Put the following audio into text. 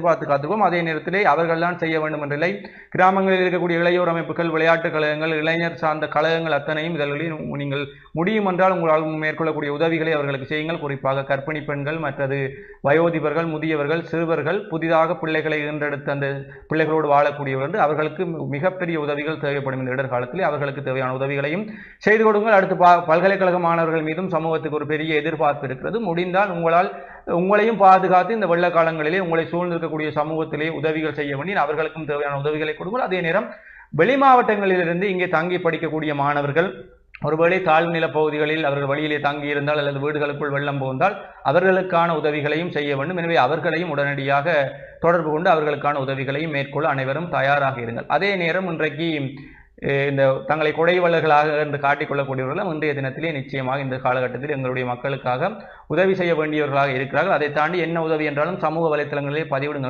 பார்த்து காத்துவோம். அதே நேரத்திலே அவர்கள் தான் செய்ய வேண்டும் என்ற நிலை. கிராமங்களில் இருக்கக்கூடிய இளையோர் அமைப்புகள், விளையாட்டுக் கழகங்கள், இளைஞர் சார்ந்த கழகங்கள் அத்தனையும் இதழ்களில் நீங்கள் முடியும் என்றால் உங்களால் மேற்கொள்ளக்கூடிய உதவிகளை அவர்களுக்கு செய்யுங்கள். குறிப்பாக கர்ப்பிணி பெண்கள், மற்றது வயோதிபர்கள், முதியவர்கள், சிறுவர்கள், புதிதாக பிள்ளைகளை ஈன்றெடுத்த அந்த பிள்ளைகளோடு வாழக்கூடியவர்கள், அவர்களுக்கு மிகப்பெரிய உதவிகள் தேவைப்படும் இந்த இடர்காலத்திலே அவர்களுக்கு தேவையான உதவிகளையும் செய்து கொடுங்கள். அடுத்து பல்கலைக்கழக மாணவர்கள் மீதும் சமூகத்துக்கு ஒரு பெரிய எதிர்பார்ப்பு இருக்கிறது. முடிந்தால் உங்களையும் பாதுகாத்து இந்த வெள்ள காலங்களிலே உங்களை சூழ்ந்திருக்கக்கூடிய சமூகத்திலே உதவிகள் செய்ய வேண்டி அவர்களுக்கும் தேவையான உதவிகளை கொடுங்கள். அதே நேரம் வெளி மாவட்டங்களிலிருந்து இங்கே தங்கி படிக்கக்கூடிய மாணவர்கள் ஒருவேளை தாழ்வு நில பகுதிகளில் அவர்கள் வழியிலே தங்கி இருந்தால் அல்லது வீடுகளுக்குள் வெள்ளம் புகுந்தால் அவர்களுக்கான உதவிகளையும் செய்ய வேண்டும். எனவே அவர்களையும் உடனடியாக தொடர்பு கொண்டு அவர்களுக்கான உதவிகளையும் மேற்கொள்ள அனைவரும் தயாராக இருங்கள். அதே நேரம் இன்றைக்கு இந்த தங்களை கொடைவள்ளர்களாக என்று காட்டிக்கொள்ளக்கூடியவர்களும் இன்றைய தினத்திலே நிச்சயமாக இந்த காலகட்டத்தில் எங்களுடைய மக்களுக்காக உதவி செய்ய வேண்டியவர்களாக இருக்கிறார்கள். அதை தாண்டி என்ன உதவி என்றாலும் சமூக வலைத்தளங்களிலே பதிவிடுங்கள்.